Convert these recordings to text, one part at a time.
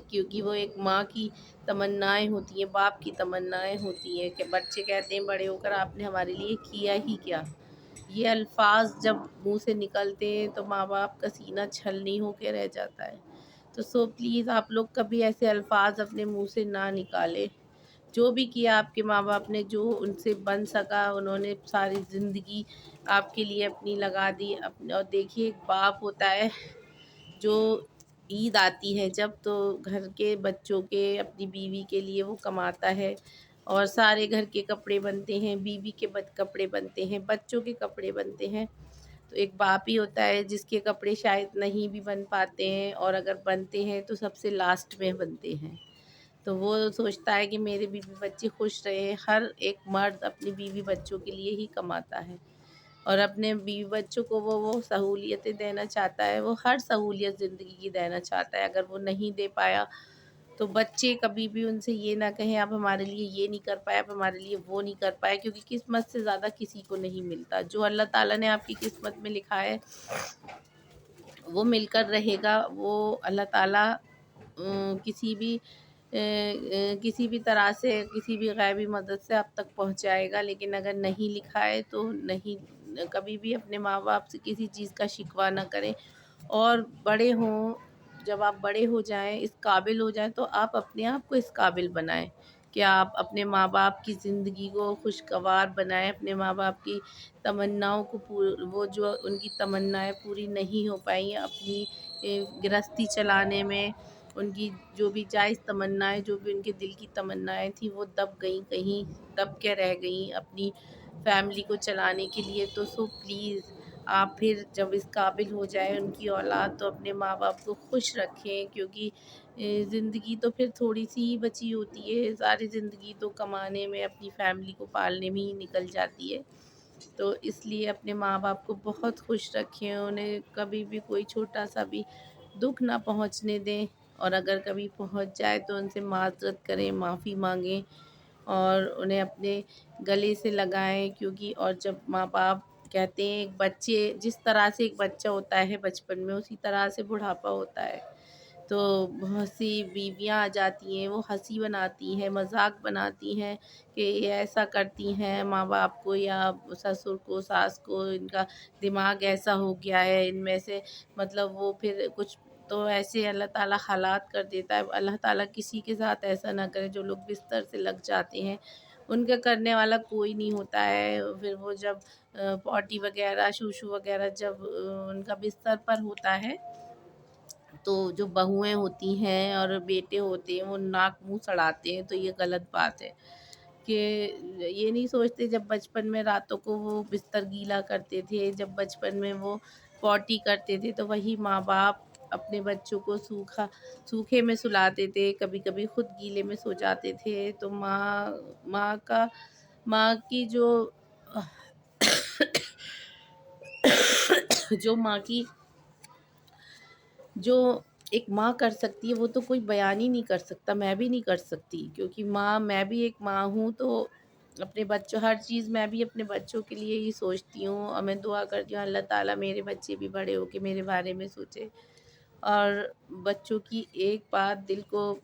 کیونکہ وہ ایک ماں کی تمنائیں ہوتی ہیں، باپ کی تمنائیں ہوتی ہیں کہ بچے کہتے ہیں بڑے ہو کر آپ نے ہمارے لیے کیا ہی کیا۔ یہ الفاظ جب منہ سے نکلتے ہیں تو ماں باپ کا سینہ چھلنی ہو کے رہ جاتا ہے۔ تو پلیز آپ لوگ کبھی ایسے الفاظ اپنے منہ سے نہ نکالیں۔ جو بھی کیا آپ کے ماں باپ نے، جو ان سے بن سکا، انہوں نے ساری زندگی آپ کے لیے اپنی لگا دی۔ اور دیکھیے ایک باپ ہوتا ہے جو عید آتی ہے جب، تو گھر کے بچوں کے، اپنی بیوی کے لیے وہ کماتا ہے، اور سارے گھر کے کپڑے بنتے ہیں، بیوی کے کپڑے بنتے ہیں، بچوں کے کپڑے بنتے ہیں۔ تو ایک باپ ہی ہوتا ہے جس کے کپڑے شاید نہیں بھی بن پاتے ہیں، اور اگر بنتے ہیں تو سب سے لاسٹ میں بنتے ہیں۔ تو وہ سوچتا ہے کہ میرے بیوی بچے خوش رہے۔ ہر ایک مرد اپنی بیوی بچوں کے لیے ہی کماتا ہے، اور اپنے بیوی بچوں کو وہ سہولیتیں دینا چاہتا ہے، وہ ہر سہولیت زندگی کی دینا چاہتا ہے۔ اگر وہ نہیں دے پایا تو بچے کبھی بھی ان سے یہ نہ کہیں آپ ہمارے لیے یہ نہیں کر پائے، آپ ہمارے لیے وہ نہیں کر پائے، کیونکہ قسمت سے زیادہ کسی کو نہیں ملتا۔ جو اللہ تعالیٰ نے آپ کی قسمت میں لکھا ہے وہ مل کر رہے گا۔ وہ اللہ تعالیٰ کسی بھی طرح سے، کسی بھی غیبی مدد سے آپ تک پہنچائے گا، لیکن اگر نہیں لکھا ہے تو نہیں۔ کبھی بھی اپنے ماں باپ سے کسی چیز کا شکوہ نہ کریں، اور بڑے ہوں، جب آپ بڑے ہو جائیں، اس قابل ہو جائیں، تو آپ اپنے آپ کو اس قابل بنائیں کہ آپ اپنے ماں باپ کی زندگی کو خوشگوار بنائیں، اپنے ماں باپ کی تمناؤں کو وہ جو ان کی تمنائیں پوری نہیں ہو پائیں اپنی گرہستی چلانے میں، ان کی جو بھی جائز تمنائیں، جو بھی ان کے دل کی تمنائیں تھیں، وہ دب گئیں، کہیں دب کے رہ گئیں اپنی فیملی کو چلانے کے لیے۔ تو پلیز آپ پھر جب اس قابل ہو جائے ان کی اولاد، تو اپنے ماں باپ کو خوش رکھیں، کیونکہ زندگی تو پھر تھوڑی سی ہی بچی ہوتی ہے، ساری زندگی تو کمانے میں، اپنی فیملی کو پالنے میں ہی نکل جاتی ہے۔ تو اس لیے اپنے ماں باپ کو بہت خوش رکھیں، انہیں کبھی بھی کوئی چھوٹا سا بھی دکھ نہ پہنچنے دیں، اور اگر کبھی پہنچ جائے تو ان سے معذرت کریں، معافی مانگیں، اور انہیں اپنے گلے سے لگائیں، کیونکہ اور جب ماں باپ کہتے ہیں ایک بچے جس طرح سے ایک بچہ ہوتا ہے بچپن میں، اسی طرح سے بڑھاپا ہوتا ہے۔ تو بہت سی بیویاں آ جاتی ہیں، وہ ہنسی بناتی ہیں، مذاق بناتی ہیں کہ یہ ایسا کرتی ہیں ماں باپ کو، یا سسر کو، ساس کو، ان کا دماغ ایسا ہو گیا ہے ان میں سے، مطلب وہ پھر کچھ تو ایسے اللہ تعالیٰ حالات کر دیتا ہے۔ اللہ تعالیٰ کسی کے ساتھ ایسا نہ کرے، جو لوگ بستر سے لگ جاتے ہیں ان کا کرنے والا کوئی نہیں ہوتا ہے۔ پھر وہ جب پوٹی وغیرہ، شوشو وغیرہ جب ان کا بستر پر ہوتا ہے، تو جو بہوئیں ہوتی ہیں اور بیٹے ہوتے ہیں وہ ناک منہ سڑاتے ہیں، تو یہ غلط بات ہے کہ یہ نہیں سوچتے جب بچپن میں راتوں کو وہ بستر گیلا کرتے تھے، جب بچپن میں وہ پوٹی کرتے تھے، تو وہی ماں باپ اپنے بچوں کو سوکھے میں سلاتے تھے، کبھی کبھی خود گیلے میں سو جاتے تھے۔ تو ماں کی جو ماں کی جو ایک ماں کر سکتی ہے، وہ تو کوئی بیان ہی نہیں کر سکتا، میں بھی نہیں کر سکتی، کیونکہ میں بھی ایک ماں ہوں۔ تو اپنے بچوں، ہر چیز میں بھی اپنے بچوں کے لیے ہی سوچتی ہوں، اور میں دعا کرتی ہوں اللہ تعالیٰ میرے بچے بھی بڑے ہو کے میرے بارے میں سوچے۔ اور بچوں کی ایک بات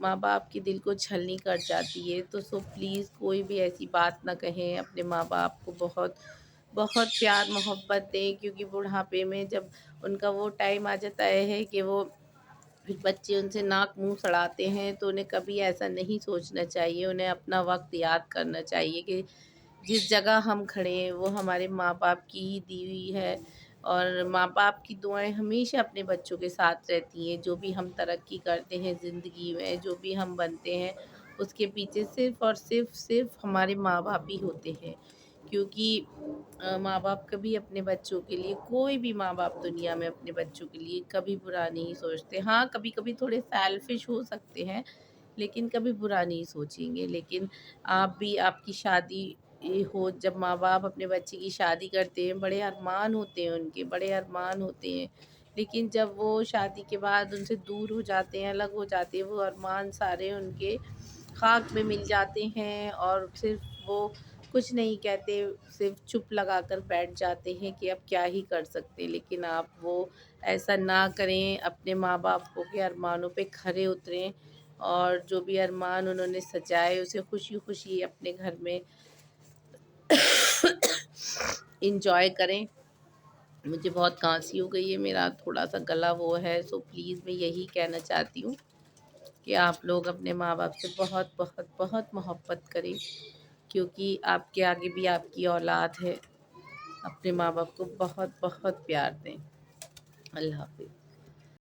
ماں باپ کے دل کو چھلنی کر جاتی ہے۔ تو پلیز کوئی بھی ایسی بات نہ کہیں، اپنے ماں باپ کو بہت بہت پیار محبت دیں، کیونکہ بڑھاپے میں جب ان کا وہ ٹائم آ جاتا ہے کہ وہ پھر بچے ان سے ناک منہ سڑاتے ہیں، تو انہیں کبھی ایسا نہیں سوچنا چاہیے، انہیں اپنا وقت یاد کرنا چاہیے کہ جس جگہ ہم کھڑے ہیں وہ ہمارے ماں باپ کی ہی دی ہوئی ہے، اور ماں باپ کی دعائیں ہمیشہ اپنے بچوں کے ساتھ رہتی ہیں۔ جو بھی ہم ترقی کرتے ہیں زندگی میں، جو بھی ہم بنتے ہیں، اس کے پیچھے صرف اور صرف ہمارے ماں باپ ہی ہوتے ہیں، کیونکہ ماں باپ کبھی اپنے بچوں کے لیے، کوئی بھی ماں باپ دنیا میں اپنے بچوں کے لیے کبھی برا نہیں سوچتے۔ ہاں کبھی کبھی تھوڑے سیلفش ہو سکتے ہیں، لیکن کبھی برا نہیں سوچیں گے۔ لیکن آپ کی شادی ہو، جب ماں باپ اپنے بچے کی شادی کرتے ہیں، بڑے ارمان ہوتے ہیں، ان کے بڑے ارمان ہوتے ہیں، لیکن جب وہ شادی کے بعد ان سے دور ہو جاتے ہیں، الگ ہو جاتے ہیں، وہ ارمان سارے ان کے خاک میں مل جاتے ہیں، اور صرف وہ کچھ نہیں کہتے، صرف چپ لگا کر بیٹھ جاتے ہیں کہ اب کیا ہی کر سکتے۔ لیکن آپ ایسا نہ کریں، اپنے ماں باپ کو کے ارمانوں پہ کھرے اتریں، اور جو بھی ارمان انہوں نے سجائے اسے خوشی خوشی اپنے گھر میں انجوائے کریں۔ مجھے بہت کھانسی ہو گئی ہے، میرا تھوڑا سا گلا وہ ہے، سو پلیز میں یہی کہنا چاہتی ہوں کہ آپ لوگ اپنے ماں باپ سے بہت بہت بہت محبت کریں، کیونکہ آپ کے آگے بھی آپ کی اولاد ہے۔ اپنے ماں باپ کو بہت بہت پیار دیں۔ اللہ حافظ۔